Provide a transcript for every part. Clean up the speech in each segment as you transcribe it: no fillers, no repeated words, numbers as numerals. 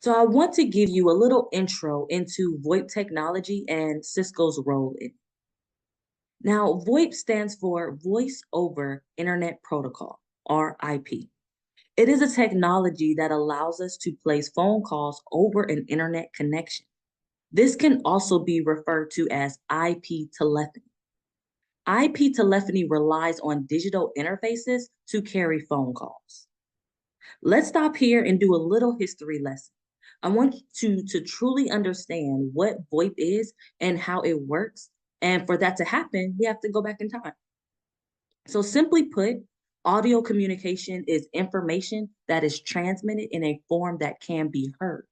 So I want to give you a little intro into VoIP technology and Cisco's role in it. Now, VoIP stands for Voice over Internet Protocol, or IP. It is a technology that allows us to place phone calls over an internet connection. This can also be referred to as IP telephony. IP telephony relies on digital interfaces to carry phone calls. Let's stop here and do a little history lesson. I want you to truly understand what VoIP is and how it works. And for that to happen, we have to go back in time. So, simply put, audio communication is information that is transmitted in a form that can be heard.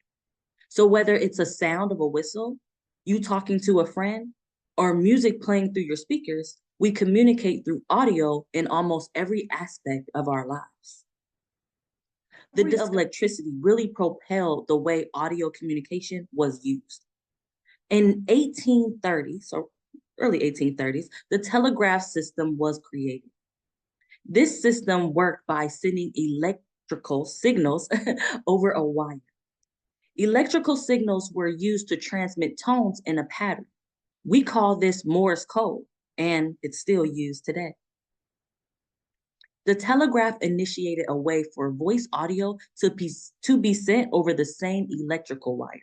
So, whether it's a sound of a whistle, you talking to a friend, or music playing through your speakers, we communicate through audio in almost every aspect of our lives. The discovery of electricity really propelled the way audio communication was used. In 1830, so early 1830s, the telegraph system was created. This system worked by sending electrical signals over a wire. Electrical signals were used to transmit tones in a pattern. We call this Morse code, and it's still used today. The telegraph initiated a way for voice audio to be sent over the same electrical wire.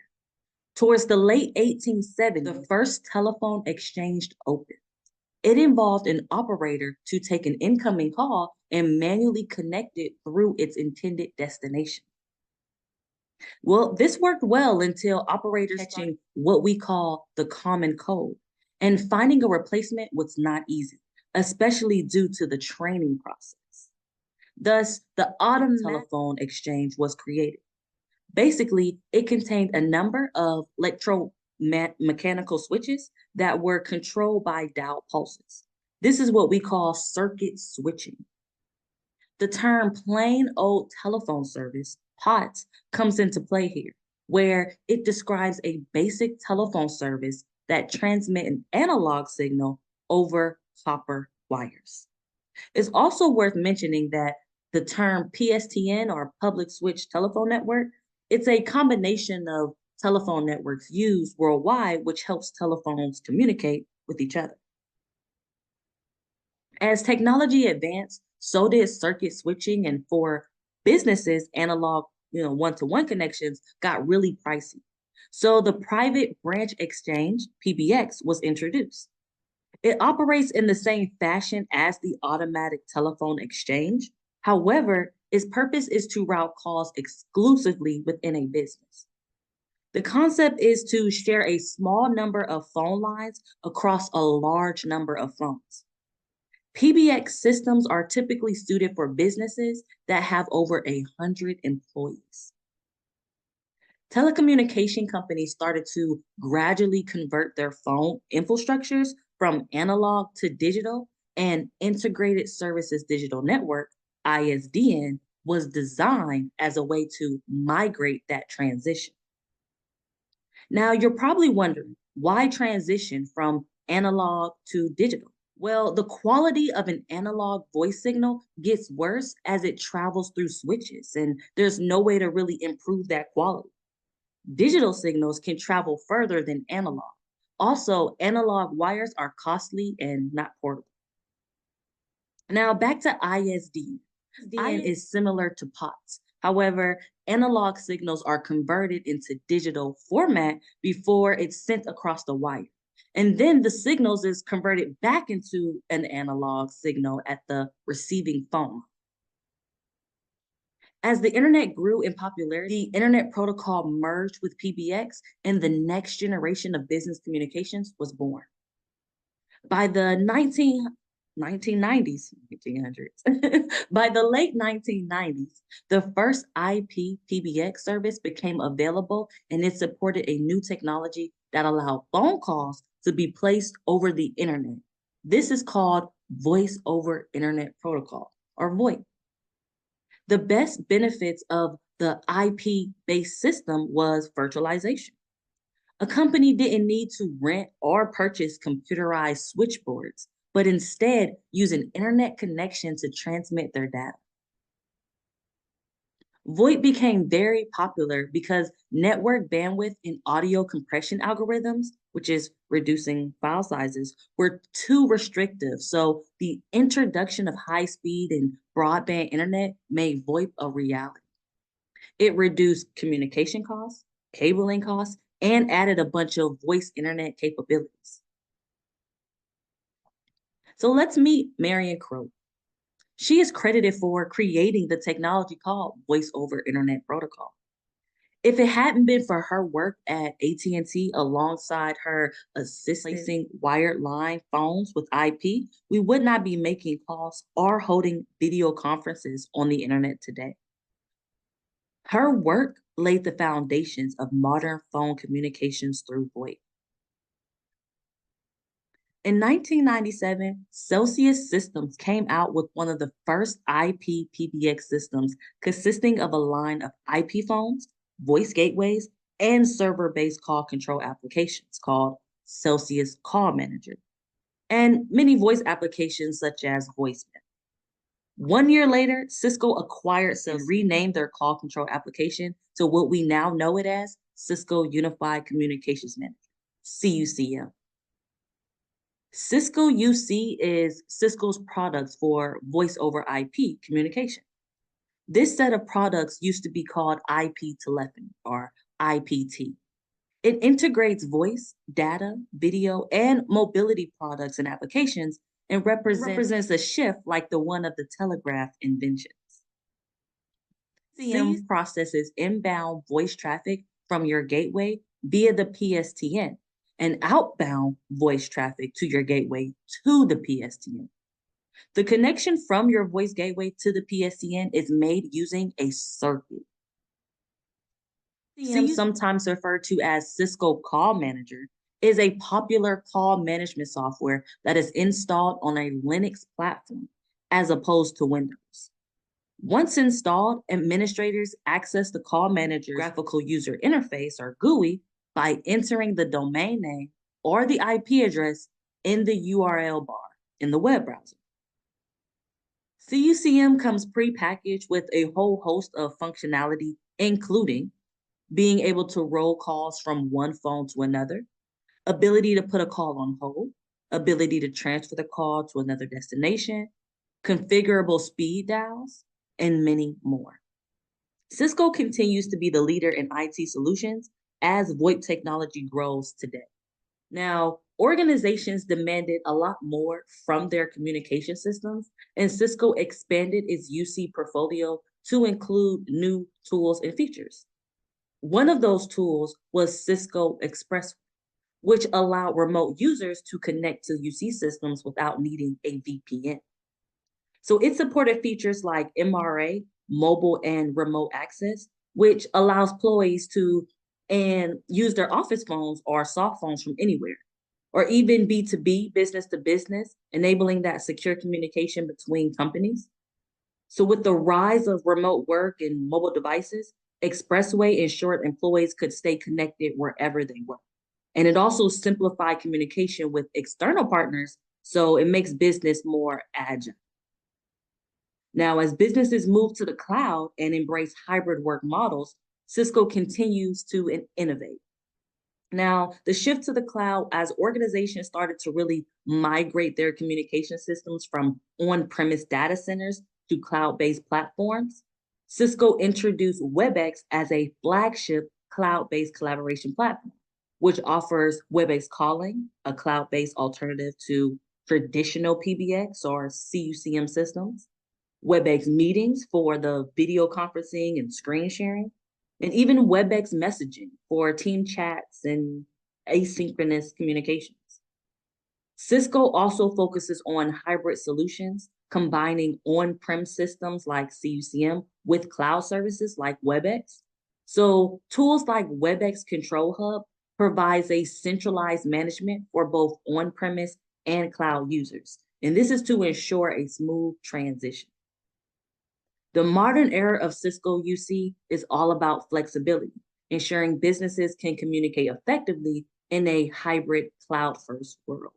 Towards the late 1870s, the first telephone exchange opened. It involved an operator to take an incoming call and manually connect it through its intended destination. Well, this worked well until operators catching what we call the common code, and finding a replacement was not easy, especially due to the training process. Thus, the automatic telephone exchange was created. Basically, it contained a number of electromechanical switches that were controlled by dial pulses. This is what we call circuit switching. The term plain old telephone service, POTS, comes into play here, where it describes a basic telephone service that transmits an analog signal over copper wires. It's also worth mentioning that the term PSTN, or public switch telephone network, it's a combination of telephone networks used worldwide, which helps telephones communicate with each other. As technology advanced, so did circuit switching, and for businesses, analog, one-to-one connections got really pricey. So the private branch exchange, PBX, was introduced. It operates in the same fashion as the automatic telephone exchange. However, its purpose is to route calls exclusively within a business. The concept is to share a small number of phone lines across a large number of phones. PBX systems are typically suited for businesses that have over 100 employees. Telecommunication companies started to gradually convert their phone infrastructures from analog to digital, and Integrated Services Digital Network, ISDN, was designed as a way to migrate that transition. Now, you're probably wondering, why transition from analog to digital? Well, the quality of an analog voice signal gets worse as it travels through switches, and there's no way to really improve that quality. Digital signals can travel further than analog. Also, analog wires are costly and not portable. Now, back to ISDN. ISDN is similar to POTS. However, analog signals are converted into digital format before it's sent across the wire. And then the signals is converted back into an analog signal at the receiving phone. As the internet grew in popularity, the internet protocol merged with PBX, and the next generation of business communications was born. By the 1990s, 1900s, by the late 1990s, the first IP PBX service became available, and it supported a new technology that allowed phone calls to be placed over the internet. This is called Voice over Internet Protocol, or VoIP. The best benefits of the IP-based system was virtualization. A company didn't need to rent or purchase computerized switchboards, but instead use an internet connection to transmit their data. VoIP became very popular because network bandwidth and audio compression algorithms, which is reducing file sizes, were too restrictive. So the introduction of high speed and broadband internet made VoIP a reality. It reduced communication costs, cabling costs, and added a bunch of voice internet capabilities. So let's meet Marion Crowe. She is credited for creating the technology called Voice over Internet Protocol. If it hadn't been for her work at AT&T alongside her assisting wired line phones with IP, we would not be making calls or holding video conferences on the internet today. Her work laid the foundations of modern phone communications through VoIP. In 1997, Celsius Systems came out with one of the first IP PBX systems consisting of a line of IP phones, voice gateways, and server-based call control applications called Celsius Call Manager, and many voice applications such as voicemail. 1 year later, Cisco acquired Celsius and renamed their call control application to what we now know it as Cisco Unified Communications Manager, CUCM. Cisco UC is Cisco's products for voice over IP communication. This set of products used to be called IP telephony or IPT. It integrates voice, data, video, and mobility products and applications and represents a shift like the one of the telegraph inventions. CM processes inbound voice traffic from your gateway via the PSTN and outbound voice traffic to your gateway to the PSTN. The connection from your voice gateway to the PSTN is made using a circuit. CM, sometimes referred to as Cisco Call Manager, is a popular call management software that is installed on a Linux platform as opposed to Windows. Once installed, administrators access the call manager's graphical user interface or GUI by entering the domain name or the IP address in the URL bar in the web browser. CUCM comes prepackaged with a whole host of functionality, including being able to roll calls from one phone to another, ability to put a call on hold, ability to transfer the call to another destination, configurable speed dials, and many more. Cisco continues to be the leader in IT solutions as VoIP technology grows today. Now, organizations demanded a lot more from their communication systems, and Cisco expanded its UC portfolio to include new tools and features. One of those tools was Cisco Express, which allowed remote users to connect to UC systems without needing a VPN. So it supported features like MRA, mobile and remote access, which allows employees to use their office phones or soft phones from anywhere, or even B2B, business to business, enabling that secure communication between companies. So with the rise of remote work and mobile devices, Expressway ensured employees could stay connected wherever they were. And it also simplified communication with external partners, so it makes business more agile. Now, as businesses move to the cloud and embrace hybrid work models, Cisco continues to innovate. Now, the shift to the cloud, as organizations started to really migrate their communication systems from on-premise data centers to cloud-based platforms, Cisco introduced WebEx as a flagship cloud-based collaboration platform, which offers WebEx calling, a cloud-based alternative to traditional PBX or CUCM systems, WebEx meetings for the video conferencing and screen sharing, and even WebEx messaging for team chats and asynchronous communications. Cisco also focuses on hybrid solutions, combining on-prem systems like CUCM with cloud services like WebEx. So tools like WebEx Control Hub provides a centralized management for both on-premise and cloud users. And this is to ensure a smooth transition. The modern era of Cisco UC is all about flexibility, ensuring businesses can communicate effectively in a hybrid cloud-first world.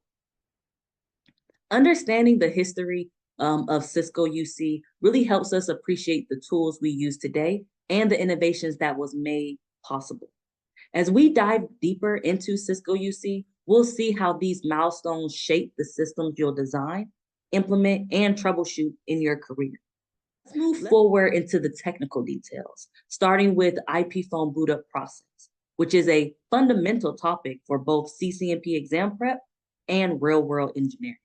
Understanding the history of Cisco UC really helps us appreciate the tools we use today and the innovations that was made possible. As we dive deeper into Cisco UC, we'll see how these milestones shape the systems you'll design, implement, and troubleshoot in your career. Let's move forward into the technical details, starting with IP phone boot up process, which is a fundamental topic for both CCNP exam prep and real world engineering.